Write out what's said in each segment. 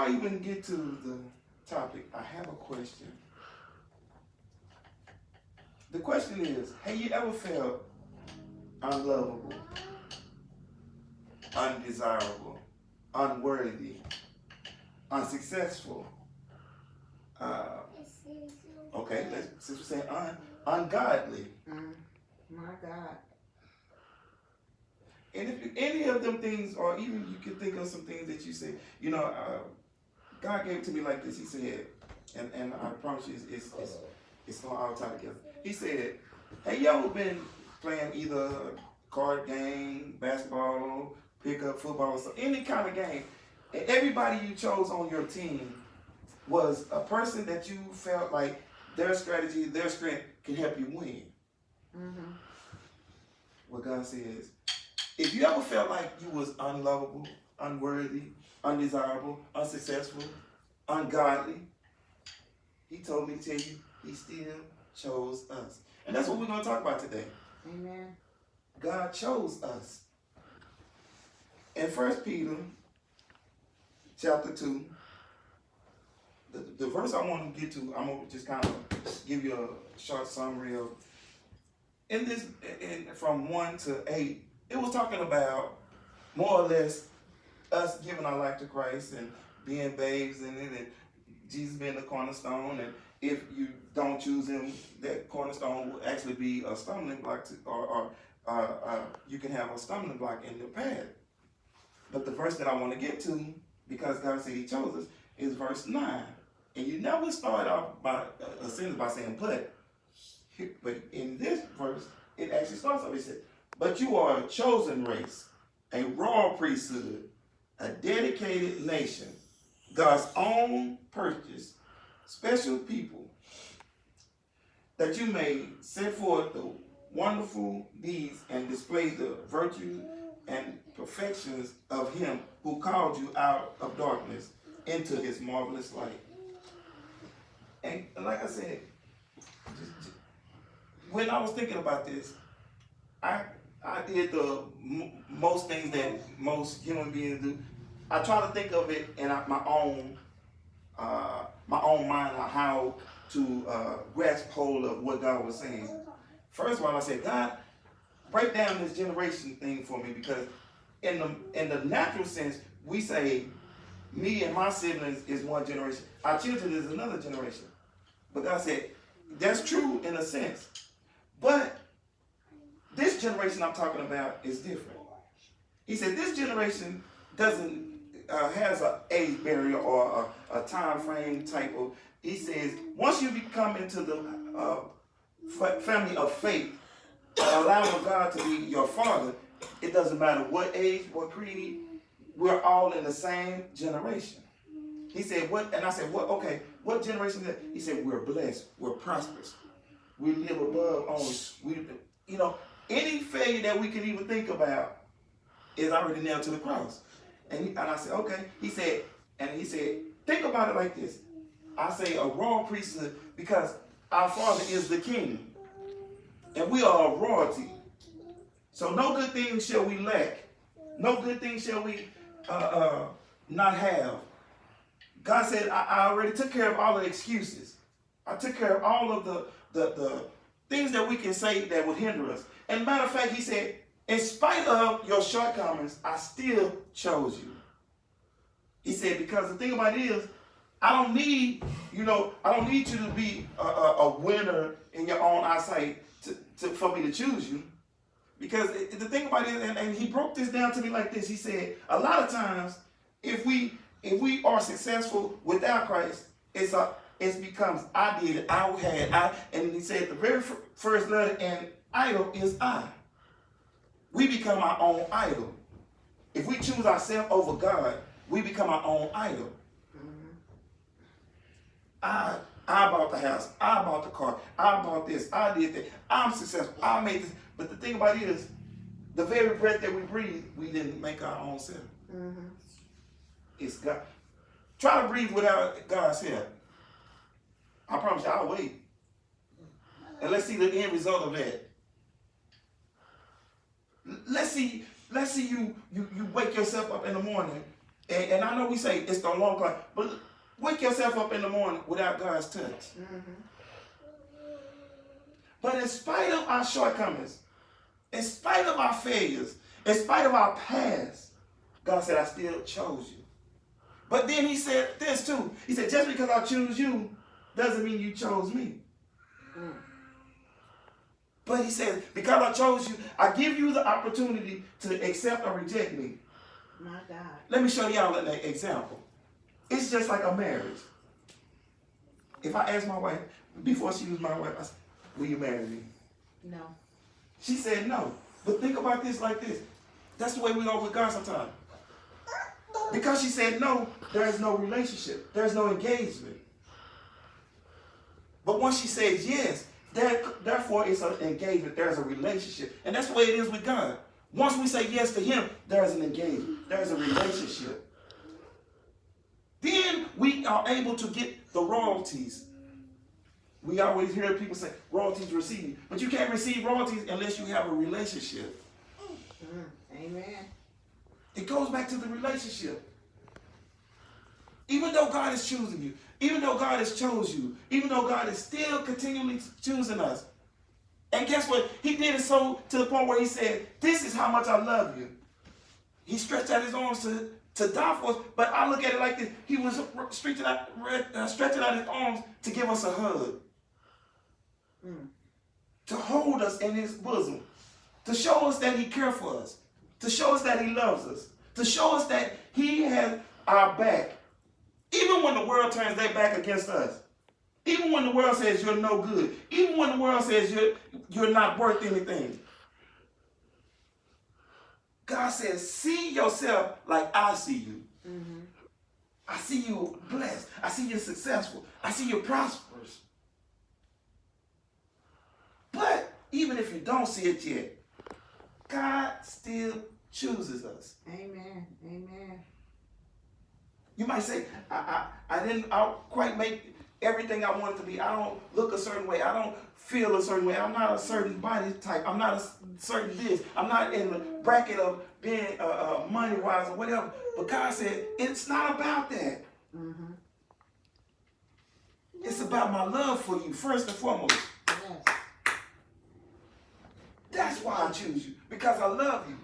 I even get to the topic, I have a question. The question is, have you ever felt unlovable, undesirable, unworthy, unsuccessful? Okay, since we're saying ungodly. My God. And if any of them things, or even you can think of some things that you say, God gave it to me like this. He said, and I promise you, it's going to all tie together. He said, "Have you ever been playing either a card game, basketball, pickup, football, so any kind of game, and everybody you chose on your team was a person that you felt like their strategy, their strength can help you win?" Mm-hmm. What God says, if you ever felt like you was unlovable, unworthy, undesirable, unsuccessful, ungodly, He told me to tell you, He still chose us. And that's what we're going to talk about today. Amen. God chose us. In 1 Peter chapter 2, the verse I want to get to, I'm going to just kind of give you a short summary of. From 1 to 8, it was talking about more or less us giving our life to Christ and being babes in it, and Jesus being the cornerstone. And if you don't choose Him, that cornerstone will actually be a stumbling block, or you can have a stumbling block in your path. But the verse that I want to get to, because God said He chose us, is verse 9. And you never start off by a sentence by saying but in this verse, it actually starts off. It said, "But you are a chosen race, a royal priesthood, a dedicated nation, God's own purchase, special people, that you may set forth the wonderful deeds and display the virtue and perfections of Him who called you out of darkness into His marvelous light." And like I said, when I was thinking about this, I did the most things that most human beings do. I try to think of it in my own mind on how to grasp hold of what God was saying. First of all, I said, God, break down this generation thing for me, because in the natural sense, we say me and my siblings is one generation. Our children is another generation. But God said, that's true in a sense. But this generation I'm talking about is different. He said this generation doesn't has an age barrier or a time frame type of. He says once you become into the family of faith, allowing God to be your father, it doesn't matter what age, what creed, we're all in the same generation. He said what, and I said what? Okay, what generation is that? He said we're blessed, we're prosperous. We live above only. Any failure that we can even think about is already nailed to the cross. And I said, okay. He said, think about it like this. I say a royal priesthood because our Father is the King. And we are a royalty. So no good thing shall we lack. No good thing shall we not have. God said, I already took care of all the excuses. I took care of all of the things that we can say that would hinder us. And matter of fact, He said, in spite of your shortcomings, I still chose you. He said, because the thing about it is, I don't need you to be a winner in your own eyesight for me to choose you. Because the thing about it is, and He broke this down to me like this. He said, a lot of times, if we are successful without Christ, it becomes I did it, I had, and He said the very first letter in idol is I. We become our own idol. If we choose ourselves over God, we become our own idol. Mm-hmm. I bought the house, I bought the car, I bought this, I did that, I'm successful, I made this. But the thing about it is, the very breath that we breathe, we didn't make our own self. Mm-hmm. It's God. Try to breathe without God's help. I promise you, I'll wait. And let's see the end result of that. Let's see you wake yourself up in the morning And I know we say it's the alarm clock, but wake yourself up in the morning without God's touch. Mm-hmm. But in spite of our shortcomings, in spite of our failures, in spite of our past, God said, I still chose you. But then he said this too. He said, just because I choose you doesn't mean you chose me. Mm. But he said, because I chose you, I give you the opportunity to accept or reject me. My God. Let me show y'all an example. It's just like a marriage. If I ask my wife, before she was my wife, I said, will you marry me? No. She said no. But think about this like this. That's the way we are with God sometimes. Because she said no, there is no relationship. There's no engagement. But once she says yes, therefore it's an engagement. There's a relationship. And that's the way it is with God. Once we say yes to him, there's an engagement. There's a relationship. Then we are able to get the royalties. We always hear people say royalties received. But you can't receive royalties unless you have a relationship. Amen. It goes back to the relationship. Even though God is choosing you, even though God has chose you, even though God is still continually choosing us. And guess what? He did it so to the point where he said, this is how much I love you. He stretched out his arms to die for us. But I look at it like this. He was stretching out his arms to give us a hug. To hold us in his bosom. To show us that he cares for us. To show us that he loves us. To show us that he has our back. Even when the world turns their back against us. Even when the world says you're no good. Even when the world says you're not worth anything. God says, see yourself like I see you. Mm-hmm. I see you blessed. I see you successful. I see you prosperous. But even if you don't see it yet, God still chooses us. Amen. Amen. You might say, I didn't quite make everything I wanted to be. I don't look a certain way. I don't feel a certain way. I'm not a certain body type. I'm not a certain this. I'm not in the bracket of being money-wise or whatever. But God said, it's not about that. Mm-hmm. It's about my love for you, first and foremost. Yes. That's why I choose you, because I love you.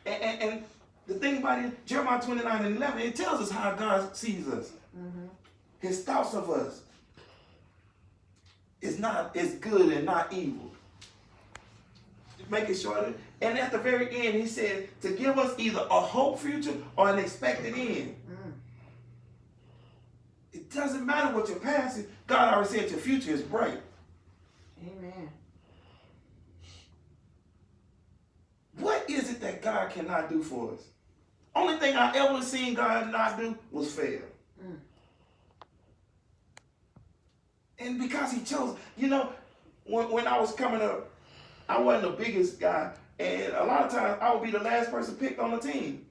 And the thing about it, Jeremiah 29:11, it tells us how God sees us. Mm-hmm. His thoughts of us is good and not evil. Make it shorter. And at the very end, he said to give us either a hope future or an expected end. Mm. It doesn't matter what your past is. God already said your future is bright. Amen. What is it that God cannot do for us? Only thing I ever seen God not do was fail. Mm. And because he chose, when I was coming up, I wasn't the biggest guy. And a lot of times I would be the last person picked on the team.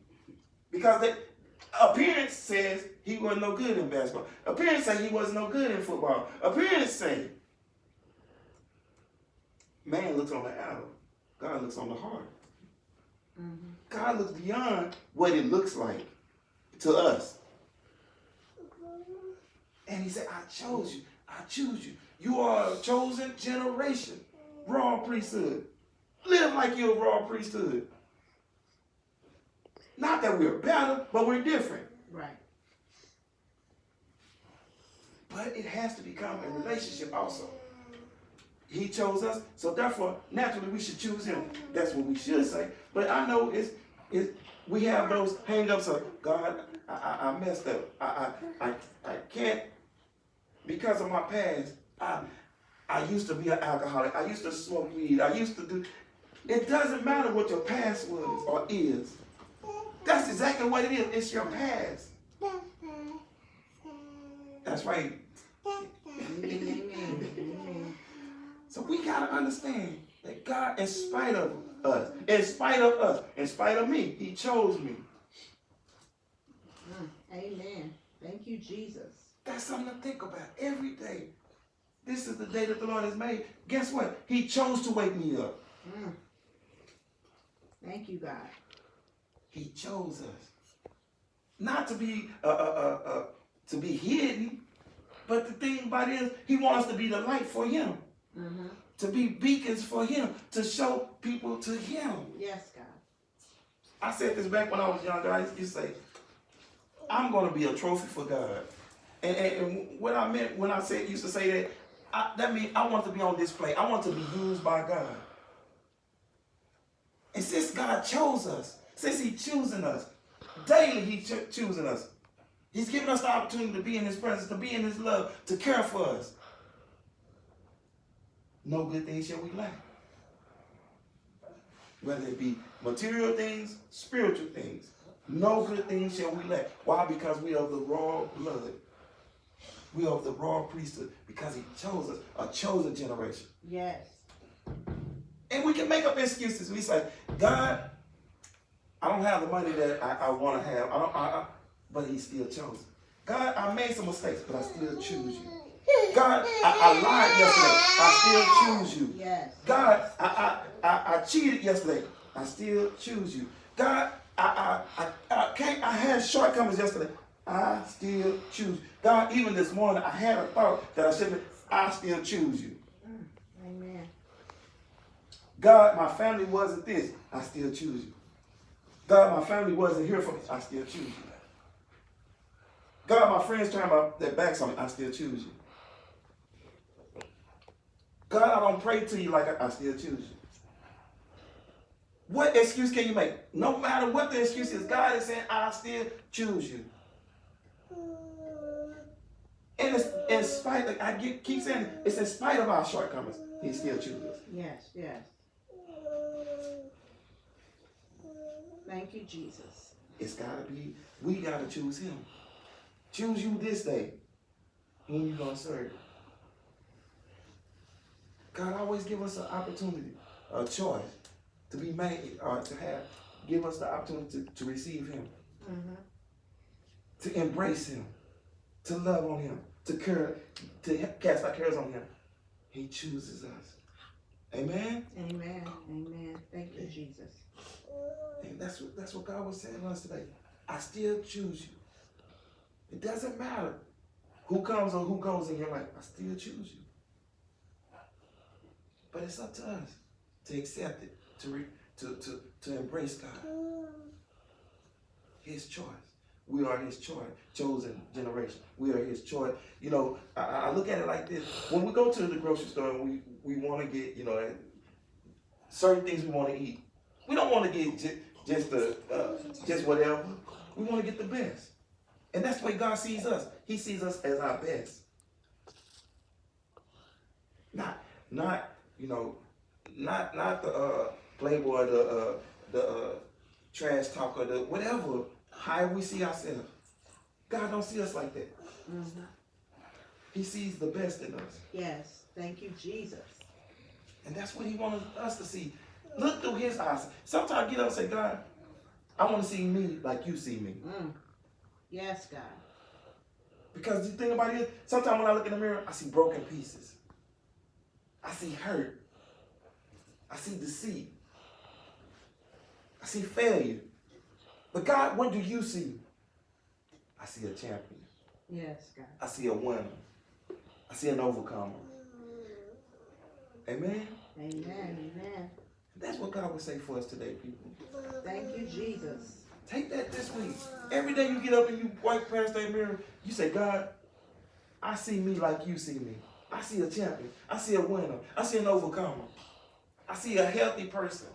Because the appearance says he wasn't no good in basketball. Appearance say he wasn't no good in football. Appearance say man looks on the outer. God looks on the heart. Mm-hmm. God looks beyond what it looks like to us. And he said, I chose you. I choose you. You are a chosen generation. Royal priesthood. Live like you're a royal priesthood. Not that we're better, but we're different. Right. But it has to become a relationship also. He chose us, so therefore, naturally, we should choose him. That's what we should say. But I know we have those hang-ups of, God, I messed up. I can't, because of my past, I used to be an alcoholic. I used to smoke weed. I used to do. It doesn't matter what your past was or is. That's exactly what it is. It's your past. That's right. So we got to understand that God, in spite of us, in spite of me, he chose me. Amen. Thank you, Jesus. That's something to think about every day. This is the day that the Lord has made. Guess what? He chose to wake me up. Thank you, God. He chose us. Not to be hidden, but the thing about it is, he wants us to be the light for him. Mm-hmm. To be beacons for him, to show people to him. Yes, God. I said this back when I was younger. I used to say, I'm going to be a trophy for God. And what I meant when I used to say that, that means I want to be on display. I want to be used by God. And since God chose us, since he choosing us, daily he choosing us. He's giving us the opportunity to be in his presence, to be in his love, to care for us. No good thing shall we lack. Whether it be material things, spiritual things. No good thing shall we lack. Why? Because we are of the royal blood. We are of the royal priesthood. Because he chose us, a chosen generation. Yes. And we can make up excuses. We say, God, I don't have the money that I want to have. But he still chose. God, I made some mistakes, but I still choose you. God, I lied yesterday. I still choose you. Yes. God, I cheated yesterday. I still choose you. God, I had shortcomings yesterday. I still choose. God, even this morning, I had a thought that I shouldn't. I still choose you. Amen. God, my family wasn't this. I still choose you. God, my family wasn't here for me. I still choose you. God, my friends turned their backs on me. I still choose you. God, I don't pray to you like I still choose you. What excuse can you make? No matter what the excuse is, God is saying, I still choose you. And it's in spite of, keep saying, it's in spite of our shortcomings, he still chooses us. Yes, yes. Thank you, Jesus. It's got to be, we got to choose him. Choose you this day. Whom you going to serve? God always give us an opportunity, a choice to be made, or to give us the opportunity to receive him. Mm-hmm. To embrace him, to love on him, to cast our cares on him. He chooses us. Amen? Amen. Amen. Thank you, Jesus. And that's what God was saying to us today. I still choose you. It doesn't matter who comes or who goes in your life. I still choose you. But it's up to us to accept it, to embrace God. His choice. We are his chosen generation. We are his choice. You know, I look at it like this. When we go to the grocery store and we want to get, certain things we want to eat. We don't want to get just whatever. We want to get the best. And that's the way God sees us. He sees us as our best. Not the playboy, the trash talker, the whatever. How we see ourselves. God don't see us like that. Mm-hmm. He sees the best in us. Yes. Thank you, Jesus. And that's what he wants us to see. Look through his eyes. Sometimes get up and say, God, I want to see me like you see me. Mm. Yes, God. Because the thing about it is, sometimes when I look in the mirror, I see broken pieces. I see hurt. I see deceit. I see failure. But God, what do you see? I see a champion. Yes, God. I see a winner. I see an overcomer. Amen? Amen. Amen. That's what God would say for us today, people. Thank you, Jesus. Take that this week. Every day you get up and you walk past that mirror, you say, God, I see me like you see me. I see a champion. I see a winner. I see an overcomer. I see a healthy person.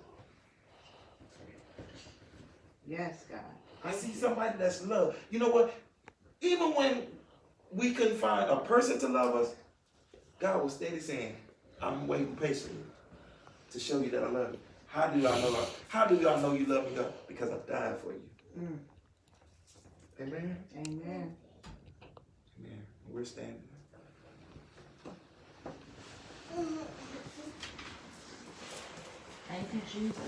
Yes, God. I see somebody that's loved. You know what? Even when we couldn't find a person to love us, God was steady saying, I'm waiting patiently to show you that I love you. How do y'all know? How do y'all know you love me, God? Because I died for you. Mm. Amen? Amen. Amen. We're standing. Thank you, Jesus.